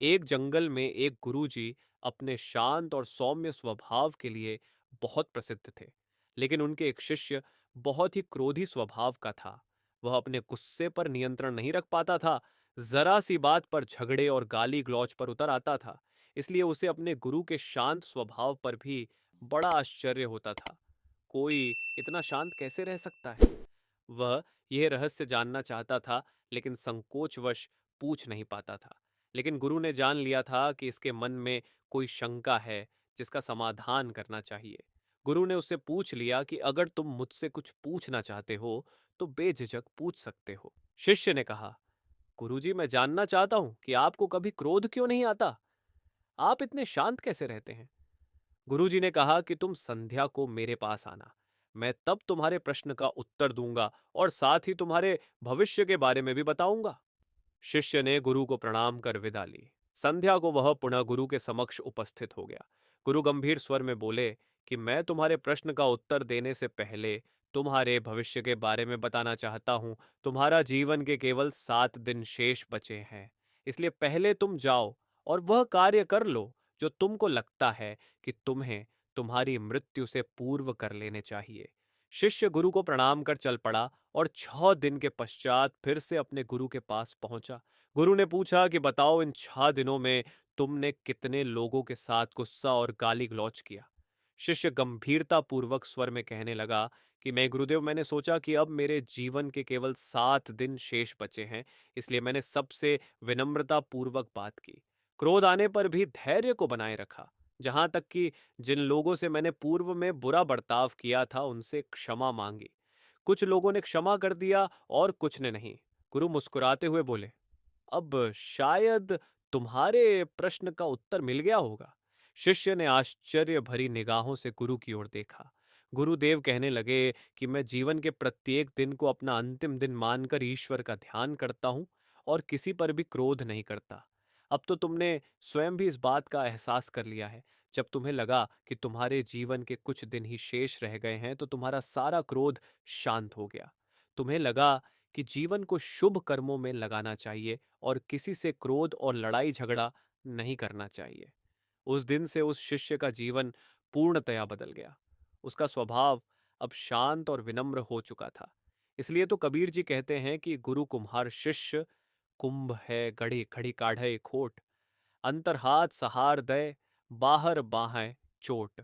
एक जंगल में एक गुरुजी अपने शांत और सौम्य स्वभाव के लिए बहुत प्रसिद्ध थे, लेकिन उनके एक शिष्य बहुत ही क्रोधी स्वभाव का था। वह अपने गुस्से पर नियंत्रण नहीं रख पाता था, जरा सी बात पर झगड़े और गाली गलौज पर उतर आता था। इसलिए उसे अपने गुरु के शांत स्वभाव पर भी बड़ा आश्चर्य होता था। कोई इतना शांत कैसे रह सकता है? वह यह रहस्य जानना चाहता था, लेकिन संकोचवश पूछ नहीं पाता था। लेकिन गुरु ने जान लिया था कि इसके मन में कोई शंका है जिसका समाधान करना चाहिए। गुरु ने उससे पूछ लिया कि अगर तुम मुझसे कुछ पूछना चाहते हो तो बेझिझक पूछ सकते हो। शिष्य ने कहा, गुरुजी, मैं जानना चाहता हूं कि आपको कभी क्रोध क्यों नहीं आता? आप इतने शांत कैसे रहते हैं? गुरुजी ने कहा कि तुम संध्या को मेरे पास आना। मैं तब तुम्हारे प्रश्न का उत्तर दूंगा और साथ ही तुम्हारे भविष्य के बारे में भी बताऊंगा। शिष्य ने गुरु को प्रणाम कर विदा ली। संध्या को वह पुनः गुरु के समक्ष उपस्थित हो गया। गुरु गंभीर स्वर में बोले कि मैं तुम्हारे प्रश्न का उत्तर देने से पहले तुम्हारे भविष्य के बारे में बताना चाहता हूं। तुम्हारा जीवन के केवल 7 दिन शेष बचे हैं, इसलिए पहले तुम जाओ और वह कार्य कर लो जो तुमको लगता है कि तुम्हें तुम्हारी मृत्यु से पूर्व कर लेने चाहिए। शिष्य गुरु को प्रणाम कर चल पड़ा और 6 दिन के पश्चात फिर से अपने गुरु के पास पहुंचा। गुरु ने पूछा कि बताओ, इन 6 दिनों में तुमने कितने लोगों के साथ गुस्सा और गाली गलौज किया? शिष्य गंभीरता पूर्वक स्वर में कहने लगा कि मैं गुरुदेव, मैंने सोचा कि अब मेरे जीवन के केवल 7 दिन शेष बचे हैं, इसलिए मैंने सबसे विनम्रता पूर्वक बात की। क्रोध आने पर भी धैर्य को बनाए रखा। जहां तक कि जिन लोगों से मैंने पूर्व में बुरा बर्ताव किया था उनसे क्षमा मांगी। कुछ लोगों ने क्षमा कर दिया और कुछ ने नहीं। गुरु मुस्कुराते हुए बोले, अब शायद तुम्हारे प्रश्न का उत्तर मिल गया होगा। शिष्य ने आश्चर्य भरी निगाहों से गुरु की ओर देखा। गुरुदेव कहने लगे कि मैं जीवन के प्रत्येक दिन को अपना अंतिम दिन मानकर ईश्वर का ध्यान करता हूं और किसी पर भी क्रोध नहीं करता। अब तो तुमने स्वयं भी इस बात का एहसास कर लिया है। जब तुम्हें लगा कि तुम्हारे जीवन के कुछ दिन ही शेष रह गए हैं तो तुम्हारा सारा क्रोध शांत हो गया। तुम्हें लगा कि जीवन को शुभ कर्मों में लगाना चाहिए और किसी से क्रोध और लड़ाई झगड़ा नहीं करना चाहिए। उस दिन से उस शिष्य का जीवन पूर्णतया बदल गया। उसका स्वभाव अब शांत और विनम्र हो चुका था। इसलिए तो कबीर जी कहते हैं कि गुरु कुम्हार शिष्य, कुंभ है गढ़ी खड़ी काढ़े खोट, अंतर हाथ सहार दय, बाहर बाहें चोट।